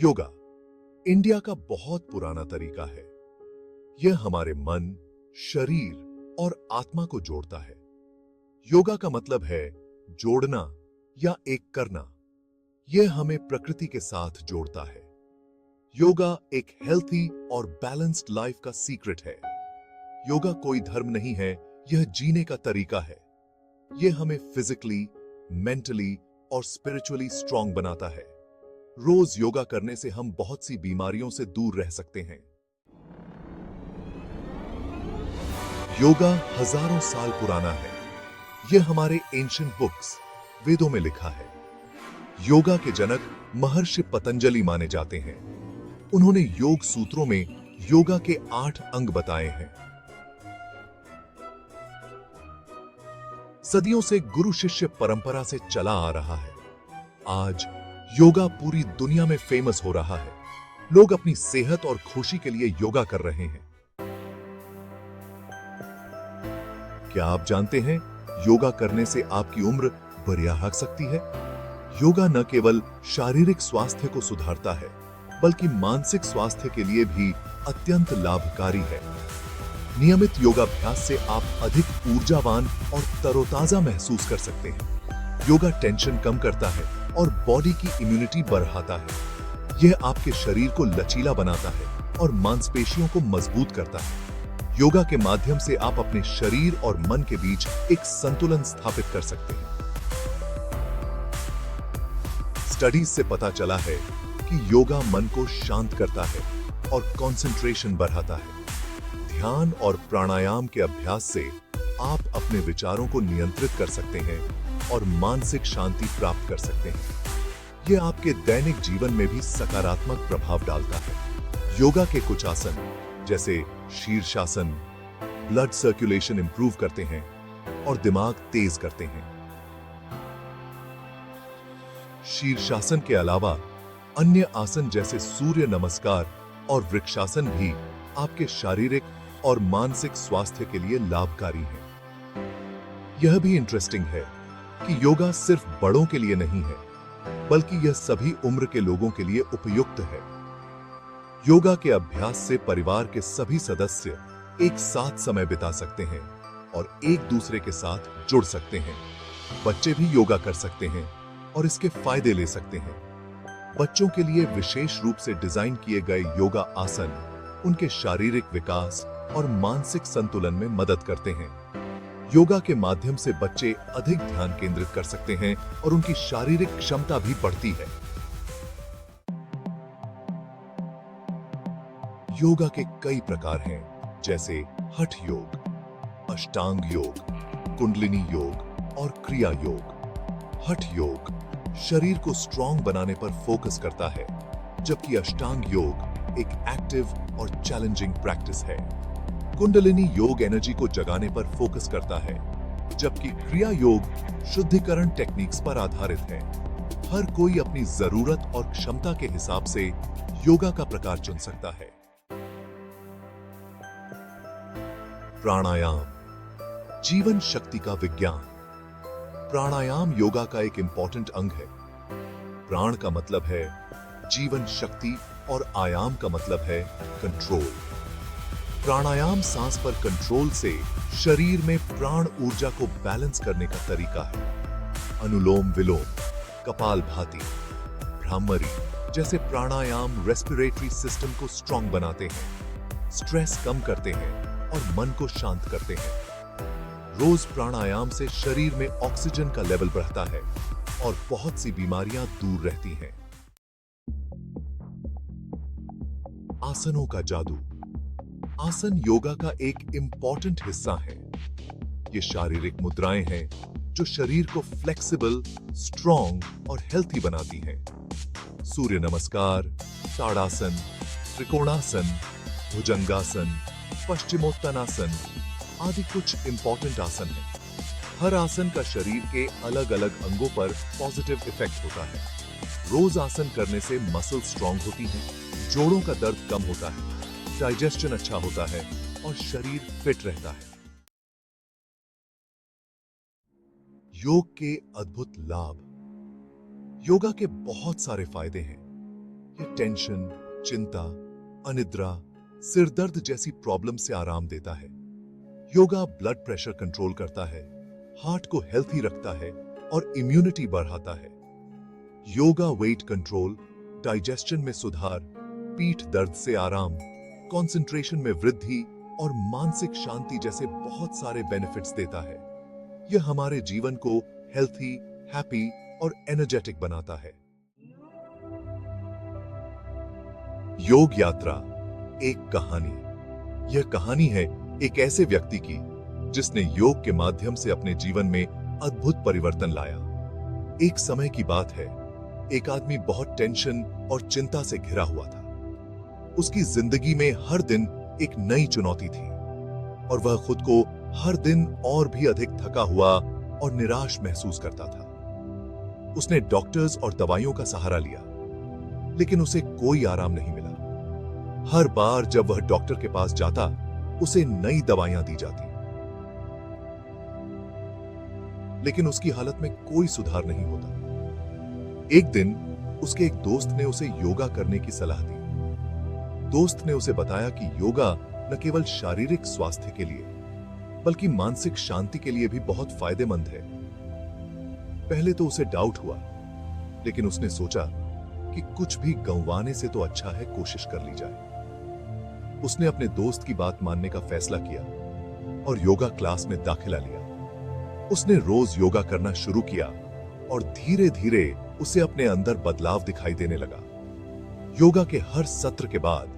Yoga India का बहुत पुराना तरीका है। यह हमारे मन, शरीर और आत्मा को जोड़ता है। योगा का मतलब है जोड़ना या एक करना। यह हमें प्रकृति के साथ जोड़ता है। योगा एक हेल्थी और बैलेंस्ड लाइफ का सीक्रेट है। योगा कोई धर्म नहीं है, यह जीने का तरीका है। यह हमें फिजिकली, मेंटली और स्पिरिचुअली स्ट्रांग बनाता है। रोज योगा करने से हम बहुत सी बीमारियों से दूर रह सकते हैं। योगा हजारों साल पुराना है। यह हमारे एंशिएंट बुक्स, वेदों में लिखा है। योगा के जनक महर्षि पतंजलि माने जाते हैं। उन्होंने योग सूत्रों में योगा के 8 अंग बताए हैं। सदियों से गुरु शिष्य परंपरा से चला आ रहा है। आज योगा पूरी दुनिया में फेमस हो रहा है। लोग अपनी सेहत और खुशी के लिए योगा कर रहे हैं। क्या आप जानते हैं योगा करने से आपकी उम्र बढ़िया हो सकती है? योगा न केवल शारीरिक स्वास्थ्य को सुधारता है, बल्कि मानसिक स्वास्थ्य के लिए भी अत्यंत लाभकारी है। नियमित योगाभ्यास से आप अधिक ऊर्जावान और तरोताजा महसूस कर सकते हैं। योगा टेंशन कम करता है और बॉडी की इम्यूनिटी बढ़ाता है। यह आपके शरीर को लचीला बनाता है और मांसपेशियों को मजबूत करता है। योगा के माध्यम से आप अपने शरीर और मन के बीच एक संतुलन स्थापित कर सकते हैं। स्टडीज से पता चला है कि योगा मन को शांत करता है और कंसंट्रेशन बढ़ाता है। ध्यान और प्राणायाम के अभ्यास से आप अपने विचारों को नियंत्रित कर सकते हैं और मानसिक शांति प्राप्त कर सकते हैं। यह आपके दैनिक जीवन में भी सकारात्मक प्रभाव डालता है। योगा के कुछ आसन जैसे शीर्षासन ब्लड सर्कुलेशन इंप्रूव करते हैं और दिमाग तेज करते हैं। शीर्षासन के अलावा अन्य आसन जैसे सूर्य नमस्कार और वृक्षासन भी आपके शारीरिक और मानसिक स्वास्थ्य के लिए लाभकारी हैं। यह भी इंटरेस्टिंग है कि योगा सिर्फ बड़ों के लिए नहीं है, बल्कि यह सभी उम्र के लोगों के लिए उपयुक्त है। योगा के अभ्यास से परिवार के सभी सदस्य एक साथ समय बिता सकते हैं और एक दूसरे के साथ जुड़ सकते हैं। बच्चे भी योगा कर सकते हैं और इसके फायदे ले सकते हैं। बच्चों के लिए विशेष रूप से डिजाइन किए गए योगा आसन उनके शारीरिक विकास और मानसिक संतुलन में मदद करते हैं। योगा के माध्यम से बच्चे अधिक ध्यान केंद्रित कर सकते हैं और उनकी शारीरिक क्षमता भी बढ़ती है। योगा के कई प्रकार हैं, जैसे हठ योग, अष्टांग योग, कुंडलिनी योग और क्रिया योग। हठ योग शरीर को स्ट्रांग बनाने पर फोकस करता है, जबकि अष्टांग योग एक एक्टिव और चैलेंजिंग प्रैक्टिस है। कुंडलिनी योग एनर्जी को जगाने पर फोकस करता है, जबकि क्रिया योग शुद्धिकरण टेक्निक्स पर आधारित है। हर कोई अपनी जरूरत और क्षमता के हिसाब से योगा का प्रकार चुन सकता है। प्राणायाम, जीवन शक्ति का विज्ञान। प्राणायाम योगा का एक इंपॉर्टेंट अंग है। प्राण का मतलब है जीवन शक्ति और आयाम का मतलब है कंट्रोल। प्राणायाम सांस पर कंट्रोल से शरीर में प्राण ऊर्जा को बैलेंस करने का तरीका है। अनुलोम विलोम, कपालभाति, भ्रामरी जैसे प्राणायाम रेस्पिरेटरी सिस्टम को स्ट्रांग बनाते हैं, स्ट्रेस कम करते हैं और मन को शांत करते हैं। रोज प्राणायाम से शरीर में ऑक्सीजन का लेवल बढ़ता है और बहुत सी बीमारियां दूर रहती हैं। आसनों का जादू। आसन योगा का एक इंपॉर्टेंट हिस्सा है। ये शारीरिक मुद्राएं हैं जो शरीर को फ्लेक्सिबल, स्ट्रॉन्ग और हेल्थी बनाती हैं। सूर्य नमस्कार, ताड़ासन, त्रिकोणासन, भुजंगासन, पश्चिमोत्तानासन आदि कुछ इंपॉर्टेंट आसन हैं। हर आसन का शरीर के अलग अलग अंगों पर पॉजिटिव इफेक्ट होता है। रोज आसन करने से मसल स्ट्रांग होती हैं, जोड़ों का दर्द कम होता है, डाइजेशन अच्छा होता है और शरीर फिट रहता है। योग के अद्भुत लाभ। योगा के बहुत सारे फायदे हैं। ये टेंशन, चिंता, अनिद्रा, सिर दर्द जैसी प्रॉब्लम से आराम देता है। योगा ब्लड प्रेशर कंट्रोल करता है, हार्ट को हेल्थी रखता है और इम्यूनिटी बढ़ाता है। योगा वेट कंट्रोल, डाइजेशन में सुधार, पीठ दर्द से आराम, कंसंट्रेशन में वृद्धि और मानसिक शांति जैसे बहुत सारे बेनिफिट्स देता है। यह हमारे जीवन को हेल्थी, हैप्पी और एनर्जेटिक बनाता है। योग यात्रा, एक कहानी। यह कहानी है एक ऐसे व्यक्ति की जिसने योग के माध्यम से अपने जीवन में अद्भुत परिवर्तन लाया। एक समय की बात है, एक आदमी बहुत टेंशन और चिंता से घिरा हुआ था। उसकी जिंदगी में हर दिन एक नई चुनौती थी और वह खुद को हर दिन और भी अधिक थका हुआ और निराश महसूस करता था। उसने डॉक्टर्स और दवाइयों का सहारा लिया, लेकिन उसे कोई आराम नहीं मिला। हर बार जब वह डॉक्टर के पास जाता, उसे नई दवाइयां दी जाती, लेकिन उसकी हालत में कोई सुधार नहीं होता। एक दिन उसके एक दोस्त ने उसे योगा करने की सलाह दी। दोस्त ने उसे बताया कि योगा न केवल शारीरिक स्वास्थ्य के लिए, बल्कि मानसिक शांति के लिए भी बहुत फायदेमंद है। पहले तो उसे डाउट हुआ, लेकिन उसने सोचा कि कुछ भी गंवाने से तो अच्छा है कोशिश कर ली जाए। उसने अपने दोस्त की बात मानने का फैसला किया और योगा क्लास में दाखिला लिया। उसने रोज योगा करना शुरू किया और धीरे धीरे उसे अपने अंदर बदलाव दिखाई देने लगा। योगा के हर सत्र के बाद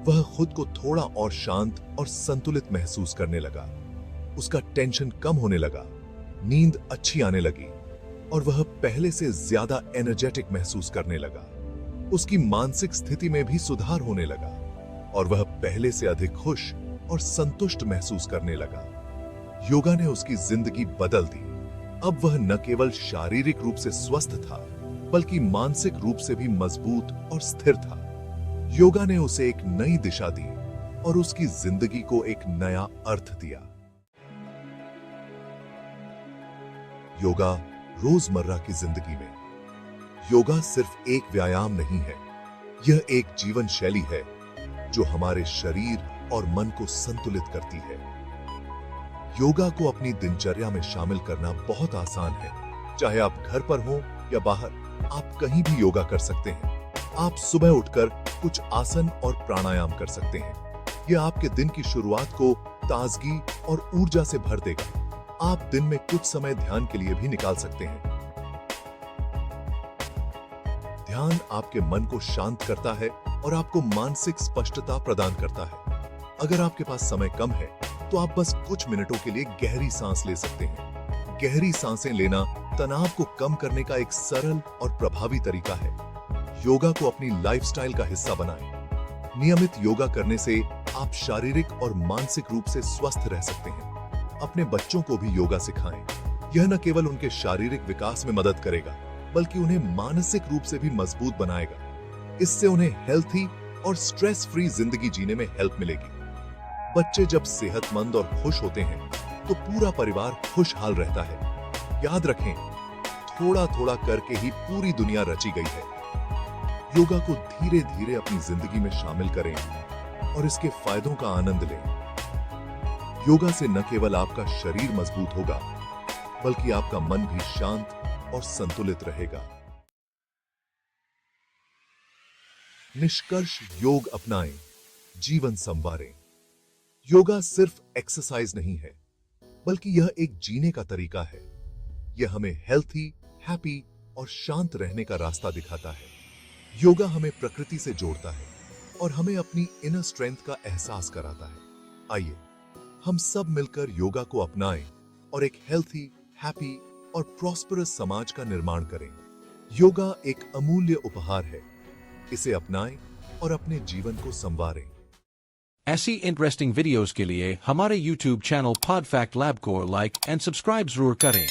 वह खुद को थोड़ा और शांत और संतुलित महसूस करने लगा। उसका टेंशन कम होने लगा, नींद अच्छी आने लगी और वह पहले से ज्यादा एनर्जेटिक महसूस करने लगा। उसकी मानसिक स्थिति में भी सुधार होने लगा और वह पहले से अधिक खुश और संतुष्ट महसूस करने लगा। योगा ने उसकी जिंदगी बदल दी। अब वह न केवल शारीरिक रूप से स्वस्थ था, बल्कि मानसिक रूप से भी मजबूत और स्थिर था। योगा ने उसे एक नई दिशा दी और उसकी जिंदगी को एक नया अर्थ दिया। योगा रोजमर्रा की जिंदगी में। योगा सिर्फ एक व्यायाम नहीं है, यह एक जीवन शैली है जो हमारे शरीर और मन को संतुलित करती है। योगा को अपनी दिनचर्या में शामिल करना बहुत आसान है। चाहे आप घर पर हो या बाहर, आप कहीं भी योगा कर सकते हैं। आप सुबह उठकर कुछ आसन और प्राणायाम कर सकते हैं। यह आपके दिन की शुरुआत को ताजगी और ऊर्जा से भर देगा। आप दिन में कुछ समय ध्यान के लिए भी निकाल सकते हैं। ध्यान आपके मन को शांत करता है और आपको मानसिक स्पष्टता प्रदान करता है। अगर आपके पास समय कम है, तो आप बस कुछ मिनटों के लिए गहरी सांस ले सकते हैं। गहरी सांसें लेना तनाव को कम करने का एक सरल और प्रभावी तरीका है। योगा को अपनी लाइफस्टाइल का हिस्सा बनाएं। नियमित योगा करने से आप शारीरिक और मानसिक रूप से स्वस्थ रह सकते हैं। अपने बच्चों को भी योगा सिखाएं। यह न केवल उनके शारीरिक विकास में मदद करेगा, बल्कि उन्हें मानसिक रूप से भी मजबूत बनाएगा। इससे उन्हें हेल्थी और स्ट्रेस फ्री जिंदगी जीने में हेल्प मिलेगी। बच्चे जब सेहतमंद और खुश होते हैं, तो पूरा परिवार खुशहाल रहता है। याद रखें, थोड़ा थोड़ा करके ही पूरी दुनिया रची गई है। योगा को धीरे धीरे अपनी जिंदगी में शामिल करें और इसके फायदों का आनंद लें। योगा से न केवल आपका शरीर मजबूत होगा, बल्कि आपका मन भी शांत और संतुलित रहेगा। निष्कर्ष, योग अपनाएं, जीवन संवारें। योगा सिर्फ एक्सरसाइज नहीं है, बल्कि यह एक जीने का तरीका है। यह हमें हेल्थी, हैप्पी और शांत रहने का रास्ता दिखाता है। योगा हमें प्रकृति से जोड़ता है और हमें अपनी इनर स्ट्रेंथ का एहसास कराता है। आइए हम सब मिलकर योगा को अपनाएं और एक हेल्थी, हैप्पी और प्रॉस्परस समाज का निर्माण करें। योगा एक अमूल्य उपहार है। इसे अपनाएं और अपने जीवन को संवारें। ऐसी इंटरेस्टिंग वीडियोस के लिए हमारे YouTube चैनल पॉडफैक्ट लैब को लाइक एंड सब्सक्राइब जरूर करें।